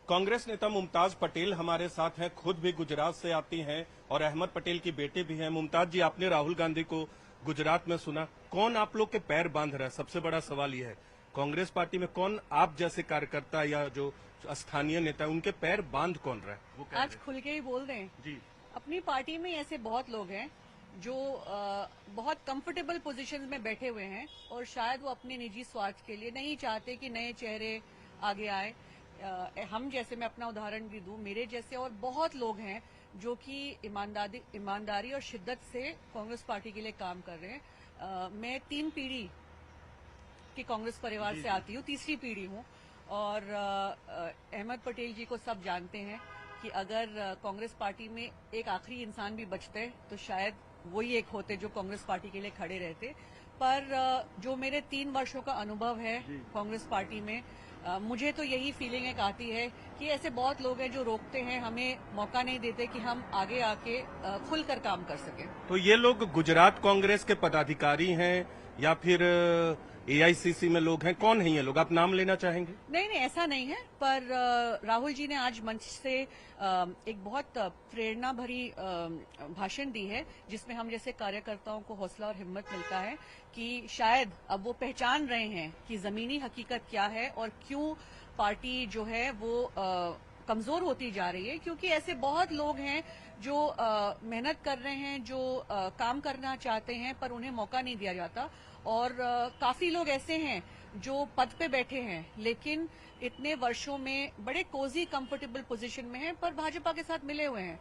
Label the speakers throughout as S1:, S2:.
S1: कांग्रेस नेता मुमताज पटेल हमारे साथ हैं, खुद भी गुजरात से आती हैं और अहमद पटेल की बेटी भी हैं। मुमताज जी, आपने राहुल गांधी को गुजरात में सुना, कौन आप लोग के पैर बांध रहा है? सबसे बड़ा सवाल यह है, कांग्रेस पार्टी में कौन आप जैसे कार्यकर्ता या जो स्थानीय नेता है उनके पैर बांध कौन रहा है? वो
S2: आज खुल के ही बोल रहे हैं
S1: जी।
S2: अपनी पार्टी में ऐसे बहुत लोग हैं जो बहुत कंफर्टेबल पोजीशंस में बैठे हुए हैं और शायद वो अपने निजी स्वार्थ के लिए नहीं चाहते कि नए चेहरे आगे आए। हम जैसे, मैं अपना उदाहरण भी दूं, मेरे जैसे और बहुत लोग हैं जो कि ईमानदारी और शिद्दत से कांग्रेस पार्टी के लिए काम कर रहे हैं। मैं 3 पीढ़ी की कांग्रेस परिवार से आती हूँ, तीसरी पीढ़ी हूँ और अहमद पटेल जी को सब जानते हैं कि अगर कांग्रेस पार्टी में एक आखिरी इंसान भी बचते तो शायद वही एक होते जो कांग्रेस पार्टी के लिए खड़े रहते। पर जो मेरे 3 वर्षों का अनुभव है कांग्रेस पार्टी में, मुझे तो यही फीलिंग एक आती है कि ऐसे बहुत लोग हैं जो रोकते हैं, हमें मौका नहीं देते कि हम आगे आके खुलकर काम कर सकें।
S1: तो ये लोग गुजरात कांग्रेस के पदाधिकारी हैं या फिर एआईसीसी में लोग हैं? कौन है ये लोग, आप नाम लेना चाहेंगे?
S2: नहीं, ऐसा नहीं है, पर राहुल जी ने आज मंच से एक बहुत प्रेरणा भरी भाषण दी है जिसमें हम जैसे कार्यकर्ताओं को हौसला और हिम्मत मिलता है कि शायद अब वो पहचान रहे हैं कि जमीनी हकीकत क्या है और क्यों पार्टी जो है वो कमजोर होती जा रही है। क्योंकि ऐसे बहुत लोग हैं जो मेहनत कर रहे हैं, जो काम करना चाहते हैं, पर उन्हें मौका नहीं दिया जाता। और काफी लोग ऐसे हैं जो पद पे बैठे हैं लेकिन इतने वर्षों में बड़े कोजी कंफर्टेबल पोजीशन में हैं, पर भाजपा के साथ मिले हुए हैं।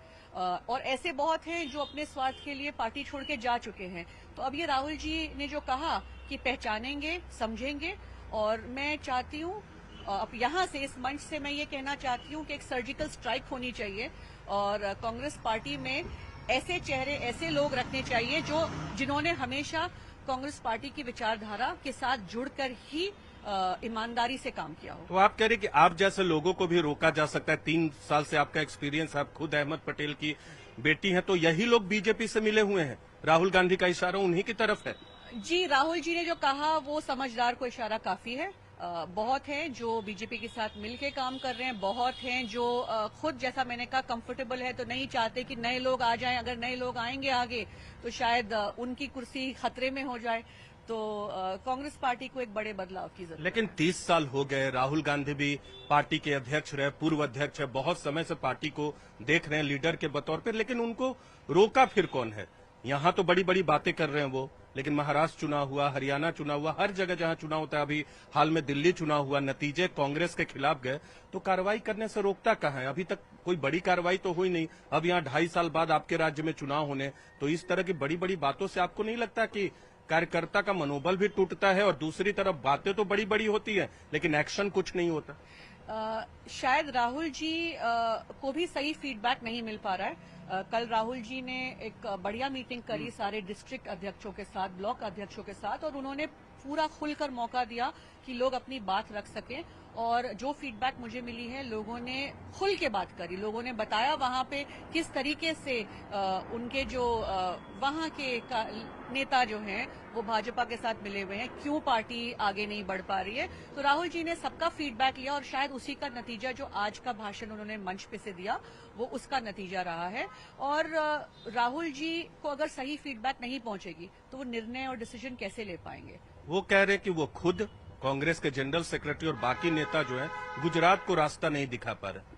S2: और ऐसे बहुत हैं जो अपने स्वार्थ के लिए पार्टी छोड़ के जा चुके हैं। तो अब ये राहुल जी ने जो कहा कि पहचानेंगे, समझेंगे, और मैं चाहती हूँ अब यहाँ से, इस मंच से मैं ये कहना चाहती हूँ कि एक सर्जिकल स्ट्राइक होनी चाहिए और कांग्रेस पार्टी में ऐसे चेहरे, ऐसे लोग रखने चाहिए जो जिन्होंने हमेशा कांग्रेस पार्टी की विचारधारा के साथ जुड़कर ही ईमानदारी से काम किया हो।
S1: तो आप कह रहे कि आप जैसे लोगों को भी रोका जा सकता है? 3 साल से आपका एक्सपीरियंस, आप खुद अहमद पटेल की बेटी हैं, तो यही लोग बीजेपी से मिले हुए हैं, राहुल गांधी का इशारा उन्हीं की तरफ है।
S2: जी, राहुल जी ने जो कहा वो समझदार को इशारा काफी है। बहुत हैं जो बीजेपी के साथ मिलके काम कर रहे हैं, बहुत हैं जो खुद, जैसा मैंने कहा, कंफर्टेबल है तो नहीं चाहते कि नए लोग आ जाएं। अगर नए लोग आएंगे आगे तो शायद उनकी कुर्सी खतरे में हो जाए। तो कांग्रेस पार्टी को एक बड़े बदलाव की जरूरत है।
S1: लेकिन 30 साल हो गए, राहुल गांधी भी पार्टी के अध्यक्ष रहे, पूर्व अध्यक्ष है, बहुत समय से पार्टी को देख रहे हैं लीडर के बतौर पर, लेकिन उनको रोका फिर कौन है? यहाँ तो बड़ी बड़ी बातें कर रहे हैं वो, लेकिन महाराष्ट्र चुनाव हुआ, हरियाणा चुनाव हुआ, हर जगह जहां चुनाव होता है, अभी हाल में दिल्ली चुनाव हुआ, नतीजे कांग्रेस के खिलाफ गए, तो कार्रवाई करने से रोकता कहाँ है? अभी तक कोई बड़ी कार्रवाई तो हुई नहीं। अब यहाँ 2.5 साल बाद आपके राज्य में चुनाव होने, तो इस तरह की बड़ी बड़ी बातों से आपको नहीं लगता कि कार्यकर्ता का मनोबल भी टूटता है? और दूसरी तरफ बातें तो बड़ी बड़ी होती है लेकिन एक्शन कुछ नहीं होता।
S2: शायद राहुल जी को भी सही फीडबैक नहीं मिल पा रहा है। कल राहुल जी ने एक बढ़िया मीटिंग करी सारे डिस्ट्रिक्ट अध्यक्षों के साथ, ब्लॉक अध्यक्षों के साथ, और उन्होंने पूरा खुलकर मौका दिया कि लोग अपनी बात रख सकें। और जो फीडबैक मुझे मिली है, लोगों ने खुल के बात करी, लोगों ने बताया वहां पे किस तरीके से उनके जो वहां के नेता जो हैं वो भाजपा के साथ मिले हुए हैं, क्यों पार्टी आगे नहीं बढ़ पा रही है। तो राहुल जी ने सबका फीडबैक लिया और शायद उसी का नतीजा, जो आज का भाषण उन्होंने मंच पे से दिया, वो उसका नतीजा रहा है। और राहुल जी को अगर सही फीडबैक नहीं पहुंचेगी तो वो निर्णय और डिसीजन कैसे ले पाएंगे?
S1: वो कह रहे कि वो खुद, कांग्रेस के जनरल सेक्रेटरी और बाकी नेता जो हैं गुजरात को रास्ता नहीं दिखा पा रहे।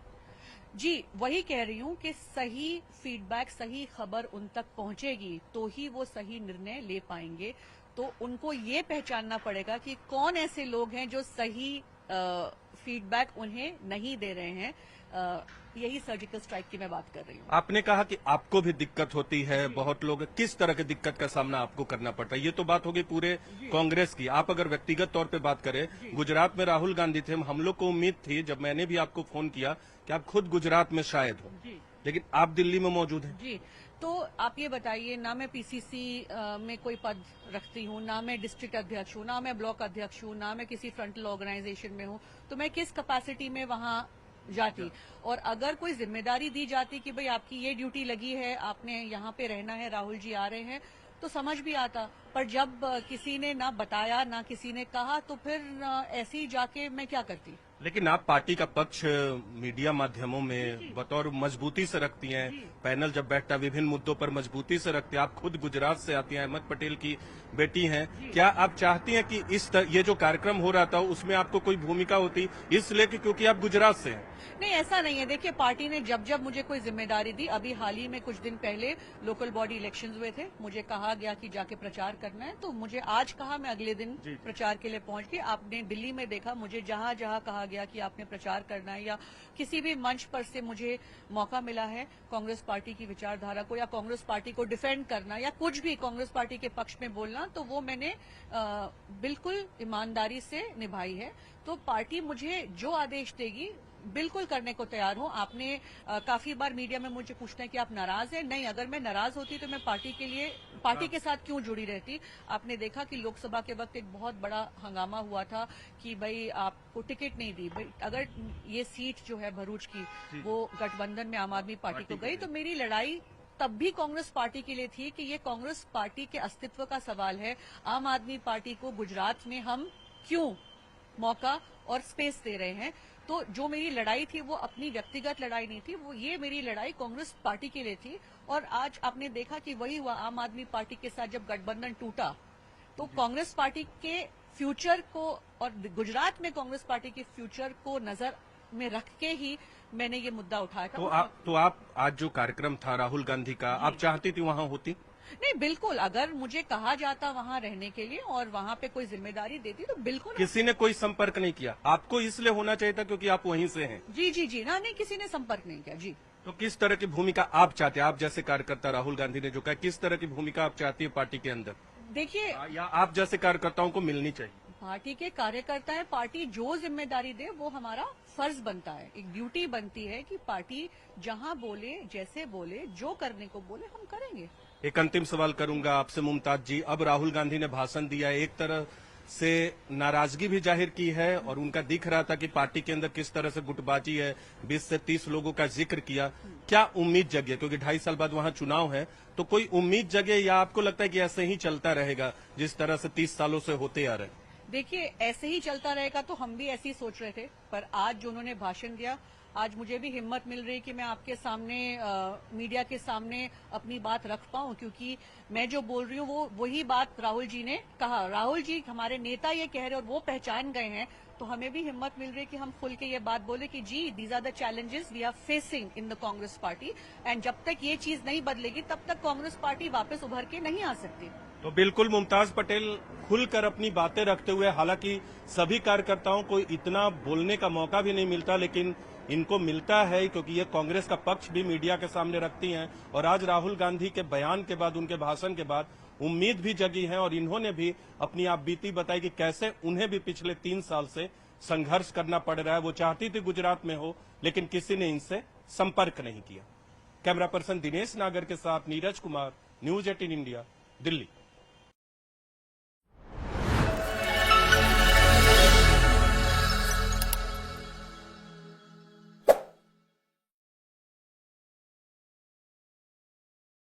S2: जी, वही कह रही हूँ कि सही फीडबैक, सही खबर उन तक पहुंचेगी तो ही वो सही निर्णय ले पाएंगे। तो उनको ये पहचानना पड़ेगा कि कौन ऐसे लोग हैं जो सही फीडबैक उन्हें नहीं दे रहे हैं। यही सर्जिकल स्ट्राइक की मैं बात कर रही हूँ।
S1: आपने कहा कि आपको भी दिक्कत होती है, बहुत लोग, किस तरह की दिक्कत का सामना आपको करना पड़ता है? ये तो बात होगी पूरे कांग्रेस की। आप अगर व्यक्तिगत तौर पे बात करें, गुजरात में राहुल गांधी थे, हम लोग को उम्मीद थी, जब मैंने भी आपको फोन किया, कि आप खुद गुजरात में शायद हो, लेकिन आप दिल्ली में मौजूद हैं।
S2: जी, तो आप ये बताइए, ना मैं पीसीसी में कोई पद रखती हूँ, ना मैं डिस्ट्रिक्ट अध्यक्ष हूँ, ना मैं ब्लॉक अध्यक्ष हूँ, ना मैं किसी फ्रंटल ऑर्गेनाइजेशन में हूँ, तो मैं किस कैपेसिटी में वहाँ जाती? और अगर कोई जिम्मेदारी दी जाती कि भाई आपकी ये ड्यूटी लगी है, आपने यहाँ पे रहना है, राहुल जी आ रहे हैं, तो समझ भी आता। पर जब किसी ने ना बताया, ना किसी ने कहा, तो फिर ऐसे ही जाके मैं क्या करती?
S1: लेकिन आप पार्टी का पक्ष मीडिया माध्यमों में बतौर मजबूती से रखती हैं। पैनल जब बैठता है विभिन्न मुद्दों पर मजबूती से रखती हैं। आप खुद गुजरात से आती हैं, अहमद पटेल की बेटी हैं। क्या आप चाहती हैं कि ये जो कार्यक्रम हो रहा था उसमें आपको कोई भूमिका होती, इसलिए कि क्योंकि आप गुजरात से हैं?
S2: नहीं, ऐसा नहीं है। देखिए, पार्टी ने जब जब मुझे कोई जिम्मेदारी दी, अभी हाल ही में कुछ दिन पहले लोकल बॉडी इलेक्शंस हुए थे, मुझे कहा गया कि जाके प्रचार करना है, तो मुझे आज कहा, मैं अगले दिन प्रचार के लिए पहुंच गई। आपने दिल्ली में देखा, मुझे जहां जहां कहा गया कि आपने प्रचार करना है या किसी भी मंच पर से मुझे मौका मिला है कांग्रेस पार्टी की विचारधारा को या कांग्रेस पार्टी को डिफेंड करना या कुछ भी कांग्रेस पार्टी के पक्ष में बोलना, तो वो मैंने बिल्कुल ईमानदारी से निभाई है। तो पार्टी मुझे जो आदेश देगी बिल्कुल करने को तैयार हूं। आपने काफी बार मीडिया में मुझे पूछना है कि आप नाराज हैं। नहीं, अगर मैं नाराज होती तो मैं पार्टी के साथ क्यों जुड़ी रहती। आपने देखा कि लोकसभा के वक्त एक बहुत बड़ा हंगामा हुआ था कि भाई आपको टिकट नहीं दी। भाई अगर ये सीट जो है भरूच की वो गठबंधन में आम आदमी पार्टी को गई, तो मेरी लड़ाई तब भी कांग्रेस पार्टी के लिए थी कि ये कांग्रेस पार्टी के अस्तित्व का सवाल है। आम आदमी पार्टी को गुजरात में हम क्यों मौका और स्पेस दे रहे हैं। तो जो मेरी लड़ाई थी वो अपनी व्यक्तिगत लड़ाई नहीं थी, वो ये मेरी लड़ाई कांग्रेस पार्टी के लिए थी। और आज आपने देखा कि वही हुआ, आम आदमी पार्टी के साथ जब गठबंधन टूटा तो कांग्रेस पार्टी के फ्यूचर को और गुजरात में कांग्रेस पार्टी के फ्यूचर को नजर में रख के ही मैंने ये मुद्दा उठाया था।
S1: तो आप आज जो कार्यक्रम था राहुल गांधी का, आप चाहती थी वहां होती?
S2: नहीं, बिल्कुल। अगर मुझे कहा जाता वहां रहने के लिए और वहां पे कोई जिम्मेदारी देती तो बिल्कुल।
S1: किसी ने कोई संपर्क नहीं किया? आपको इसलिए होना चाहिए था क्योंकि आप वहीं से हैं?
S2: जी ना, नहीं, किसी ने संपर्क नहीं किया जी।
S1: तो किस तरह की भूमिका आप चाहते हैं? आप जैसे कार्यकर्ता, राहुल गांधी ने जो कहा, किस तरह की भूमिका आप चाहती है पार्टी के अंदर?
S2: देखिए,
S1: या आप जैसे कार्यकर्ताओं को मिलनी चाहिए?
S2: पार्टी के कार्यकर्ता है, पार्टी जो जिम्मेदारी दे वो हमारा फर्ज बनता है, एक ड्यूटी बनती है कि पार्टी जहां बोले, जैसे बोले, जो करने को बोले हम करेंगे।
S1: एक अंतिम सवाल करूंगा आपसे मुमताज जी। अब राहुल गांधी ने भाषण दिया, एक तरह से नाराजगी भी जाहिर की है और उनका दिख रहा था कि पार्टी के अंदर किस तरह से गुटबाजी है। 20 से 30 लोगों का जिक्र किया। क्या उम्मीद जगे, क्योंकि 2.5 साल बाद वहां चुनाव है, तो कोई उम्मीद जगे या आपको लगता है कि ऐसे ही चलता रहेगा जिस तरह से 30 सालों से होते आ रहे?
S2: देखिए, ऐसे ही चलता रहेगा तो हम भी ऐसे ही सोच रहे थे, पर आज जो उन्होंने भाषण दिया, आज मुझे भी हिम्मत मिल रही कि मैं आपके सामने मीडिया के सामने अपनी बात रख पाऊं, क्योंकि मैं जो बोल रही हूं वो वही बात राहुल जी ने कहा। राहुल जी हमारे नेता ये कह रहे और वो पहचान गए हैं, तो हमें भी हिम्मत मिल रही है कि हम खुल के ये बात बोले कि जी, these are the challenges we are facing in the Congress party, and जब तक ये चीज नहीं बदलेगी तब तक कांग्रेस पार्टी वापस उभर के नहीं आ सकती।
S1: तो बिल्कुल मुमताज पटेल खुलकर अपनी बातें रखते हुए, हालांकि सभी कार्यकर्ताओं को इतना बोलने का मौका भी नहीं मिलता, लेकिन इनको मिलता है क्योंकि ये कांग्रेस का पक्ष भी मीडिया के सामने रखती हैं। और आज राहुल गांधी के बयान के बाद, उनके भाषण के बाद उम्मीद भी जगी है और इन्होंने भी अपनी आप बीती बताई कि कैसे उन्हें भी पिछले 3 साल से संघर्ष करना पड़ रहा है। वो चाहती थी गुजरात में हो, लेकिन किसी ने इनसे संपर्क नहीं किया। कैमरा पर्सन दिनेश नागर के साथ नीरज कुमार, न्यूज 18 इंडिया, दिल्ली।